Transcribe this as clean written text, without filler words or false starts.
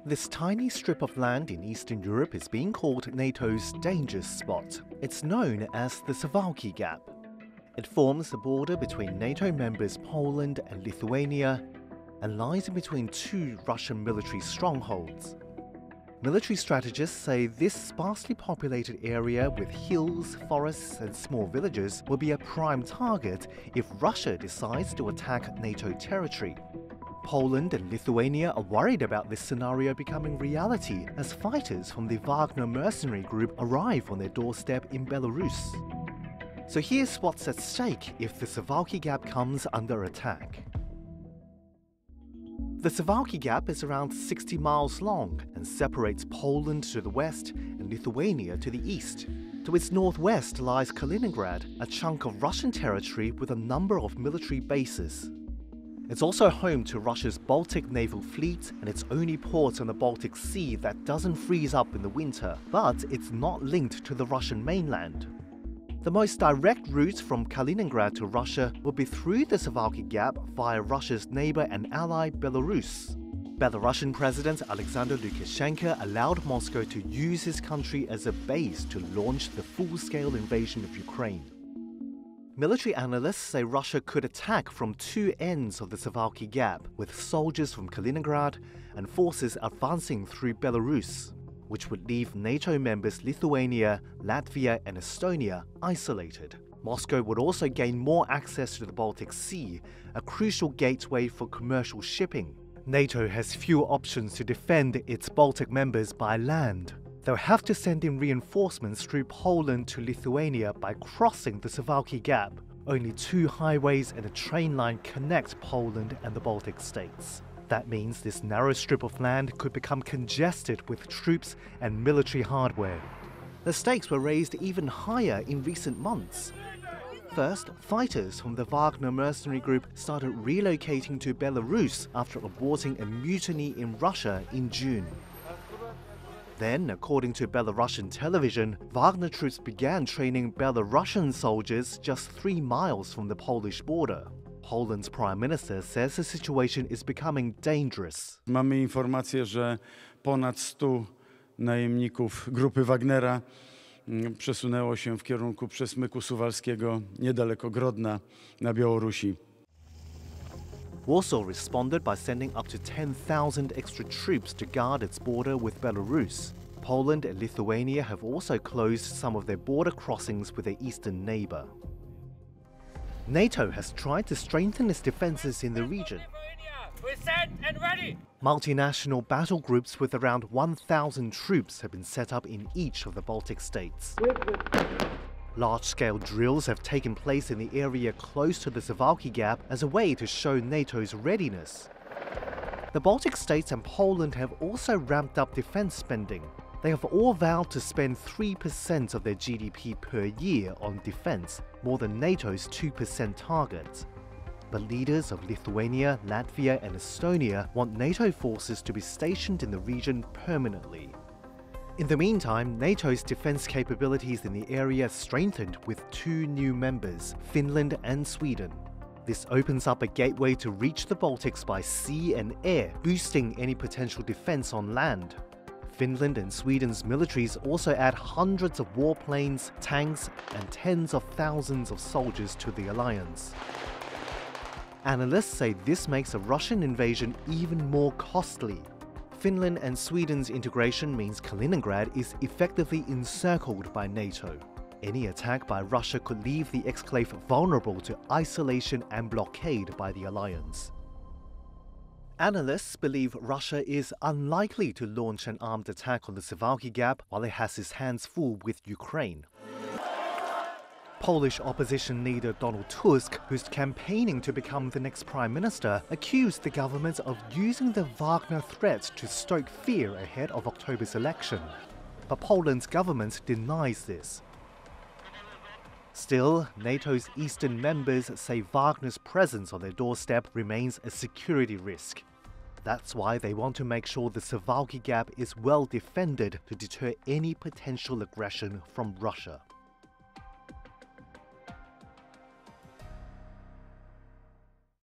This tiny strip of land in Eastern Europe is being called NATO's danger spot. It's known as the Suwalki Gap. It forms the border between NATO members Poland and Lithuania and lies in between two Russian military strongholds. Military strategists say this sparsely populated area with hills, forests and small villages will be a prime target if Russia decides to attack NATO territory. Poland and Lithuania are worried about this scenario becoming reality as fighters from the Wagner mercenary group arrive on their doorstep in Belarus. So here's what's at stake if the Suwalki Gap comes under attack. The Suwalki Gap is around 60 miles long and separates Poland to the west and Lithuania to the east. To its northwest lies Kaliningrad, a chunk of Russian territory with a number of military bases. It's also home to Russia's Baltic naval fleet and its only port on the Baltic Sea that doesn't freeze up in the winter, but it's not linked to the Russian mainland. The most direct route from Kaliningrad to Russia will be through the Suwalki Gap via Russia's neighbor and ally Belarus. Belarusian President Alexander Lukashenko allowed Moscow to use his country as a base to launch the full-scale invasion of Ukraine. Military analysts say Russia could attack from two ends of the Suwalki Gap, with soldiers from Kaliningrad and forces advancing through Belarus, which would leave NATO members Lithuania, Latvia and Estonia isolated. Moscow would also gain more access to the Baltic Sea, a crucial gateway for commercial shipping. NATO has few options to defend its Baltic members by land. They'll have to send in reinforcements through Poland to Lithuania by crossing the Suwalki Gap. Only two highways and a train line connect Poland and the Baltic states. That means this narrow strip of land could become congested with troops and military hardware. The stakes were raised even higher in recent months. First, fighters from the Wagner mercenary group started relocating to Belarus after aborting a mutiny in Russia in June. Then, according to Belarusian television, Wagner troops began training Belarusian soldiers just 3 miles from the Polish border. Poland's prime minister says the situation is becoming dangerous. Mamy informację, że ponad 100 najemników grupy Wagnera przesunęło się w kierunku przesmyku suwalskiego niedaleko Grodna na Białorusi. Warsaw responded by sending up to 10,000 extra troops to guard its border with Belarus. Poland and Lithuania have also closed some of their border crossings with their eastern neighbor. NATO has tried to strengthen its defenses in the region. We're set and ready. Multinational battle groups with around 1,000 troops have been set up in each of the Baltic states. Large-scale drills have taken place in the area close to the Suwalki Gap as a way to show NATO's readiness. The Baltic states and Poland have also ramped up defense spending. They have all vowed to spend 3% of their GDP per year on defense, more than NATO's 2% target. But leaders of Lithuania, Latvia and Estonia want NATO forces to be stationed in the region permanently. In the meantime, NATO's defense capabilities in the area strengthened with two new members, Finland and Sweden. This opens up a gateway to reach the Baltics by sea and air, boosting any potential defense on land. Finland and Sweden's militaries also add hundreds of warplanes, tanks, and tens of thousands of soldiers to the alliance. Analysts say this makes a Russian invasion even more costly. Finland and Sweden's integration means Kaliningrad is effectively encircled by NATO. Any attack by Russia could leave the exclave vulnerable to isolation and blockade by the alliance. Analysts believe Russia is unlikely to launch an armed attack on the Suwalki Gap while it has its hands full with Ukraine. Polish opposition leader Donald Tusk, who's campaigning to become the next prime minister, accused the government of using the Wagner threat to stoke fear ahead of October's election. But Poland's government denies this. Still, NATO's eastern members say Wagner's presence on their doorstep remains a security risk. That's why they want to make sure the Suwalki Gap is well defended to deter any potential aggression from Russia.